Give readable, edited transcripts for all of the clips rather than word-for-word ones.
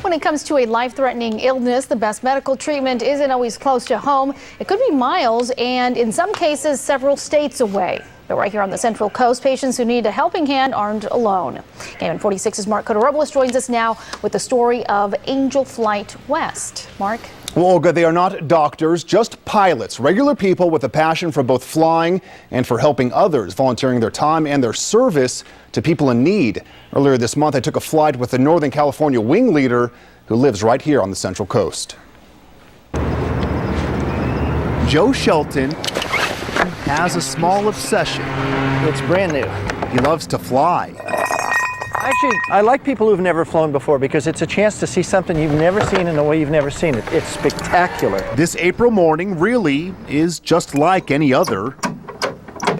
When it comes to a life-threatening illness, the best medical treatment isn't always close to home. It could be miles and, in some cases, several states away. But right here on the Central Coast, patients who need a helping hand aren't alone. KMN 46's Mark Cotorobulos joins us now with the story of Angel Flight West. Mark? Well, Olga, they are not doctors, just pilots, regular people with a passion for both flying and for helping others, volunteering their time and their service to people in need. Earlier this month, I took a flight with the Northern California wing leader who lives right here on the Central Coast. Joe Shelton has a small obsession. It's brand new. He loves to fly. Actually, I like people who've never flown before because it's a chance to see something you've never seen in a way you've never seen it. It's spectacular. This April morning really is just like any other.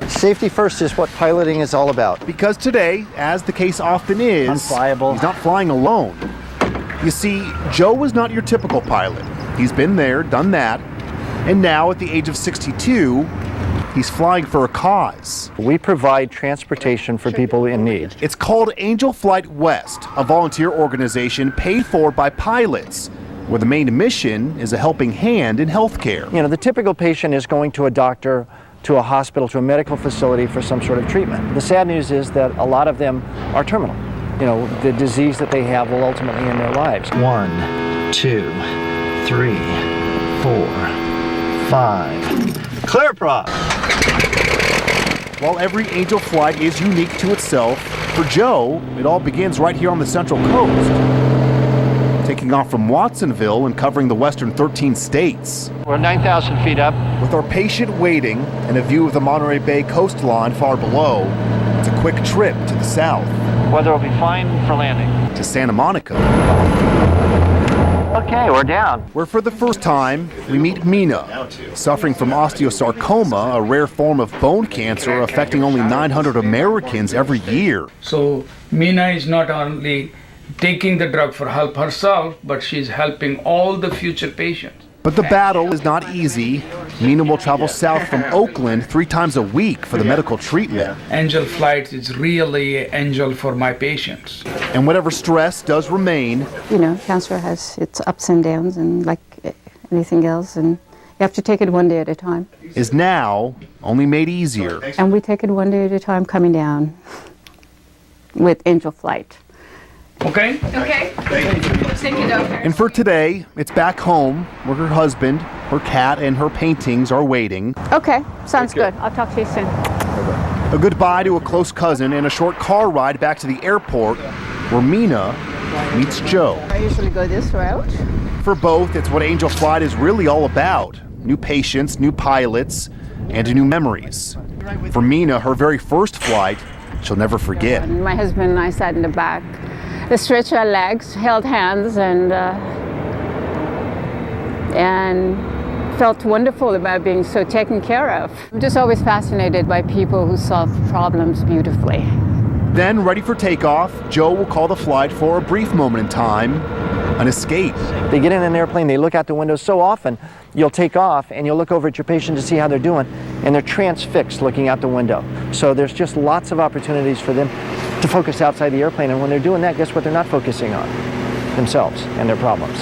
Safety first is what piloting is all about. Because today, as the case often is, unflyable. He's not flying alone. You see, Joe was not your typical pilot. He's been there, done that, and now at the age of 62, he's flying for a cause. We provide transportation for people in need. It's called Angel Flight West, a volunteer organization paid for by pilots, where the main mission is a helping hand in healthcare. You know, the typical patient is going to a doctor, to a hospital, to a medical facility for some sort of treatment. The sad news is that a lot of them are terminal. You know, the disease that they have will ultimately end their lives. 1, 2, 3, 4, 5. Clear prop. While every Angel flight is unique to itself, for Joe, it all begins right here on the Central Coast. Taking off from Watsonville and covering the western 13 states. We're 9,000 feet up. With our patient waiting and a view of the Monterey Bay coastline far below, it's a quick trip to the south. Weather will be fine for landing. To Santa Monica. Okay, we're down. Where for the first time, we meet Mina, suffering from osteosarcoma, a rare form of bone cancer affecting only 900 Americans every year. So Mina is not only taking the drug for help herself, but she's helping all the future patients. But the battle is not easy. Mina will travel south from Oakland 3 times a week for the medical treatment. Angel Flight is really an angel for my patients. And whatever stress does remain, you know, cancer has its ups and downs, and like anything else, and you have to take it one day at a time. Is now only made easier. And we take it one day at a time coming down with Angel Flight. Okay? Okay. Thank you, Doctor. And for today, it's back home where her husband, her cat, and her paintings are waiting. Okay, sounds good. I'll talk to you soon. A goodbye to a close cousin and a short car ride back to the airport where Mina meets Joe. I usually go this route. For both, it's what Angel Flight is really all about. New patients, new pilots, and new memories. For Mina, her very first flight, she'll never forget. My husband and I sat in the back. They stretched our legs, held hands, and felt wonderful about being so taken care of. I'm just always fascinated by people who solve problems beautifully. Then, ready for takeoff, Joe will call the flight for a brief moment in time, an escape. They get in an airplane, they look out the window. So often, you'll take off and you'll look over at your patient to see how they're doing, and they're transfixed looking out the window. So there's just lots of opportunities for them to focus outside the airplane, and when they're doing that, guess what they're not focusing on? Themselves and their problems.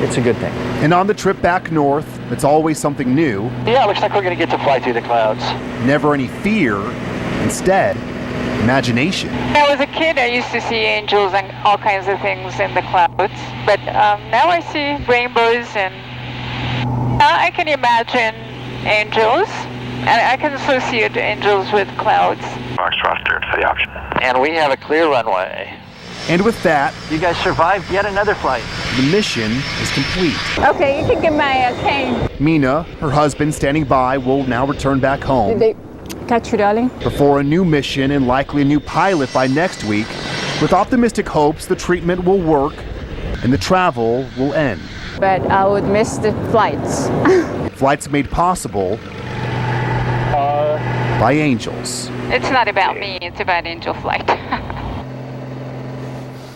It's a good thing. And on the trip back north, it's always something new. Yeah, looks like we're going to get to fly through the clouds. Never any fear, instead, imagination. When I was a kid, I used to see angels and all kinds of things in the clouds, but now I see rainbows, and I can imagine angels, and I can associate angels with clouds. Mark's roster for the option. And we have a clear runway. And with that, You guys survived yet another flight. the mission is complete. Okay, you can get my cane. Mina, her husband standing by, will now return back home. Did they catch you, darling? Before a new mission and likely a new pilot by next week, with optimistic hopes the treatment will work and the travel will end. But I would miss the flights. Flights made possible by angels. It's not about me, it's about Angel Flight.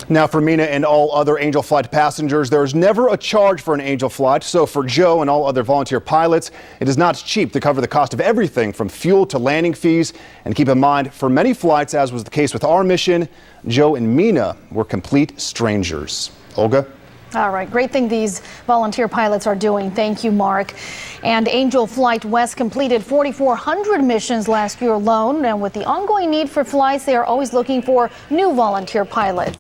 Now, for Mina and all other Angel Flight passengers, there is never a charge for an Angel Flight. So for Joe and all other volunteer pilots, it is not cheap to cover the cost of everything from fuel to landing fees. And keep in mind, for many flights, as was the case with our mission, Joe and Mina were complete strangers. Olga? All right, great thing these volunteer pilots are doing. Thank you, Mark. And Angel Flight West completed 4,400 missions last year alone. And with the ongoing need for flights, they are always looking for new volunteer pilots.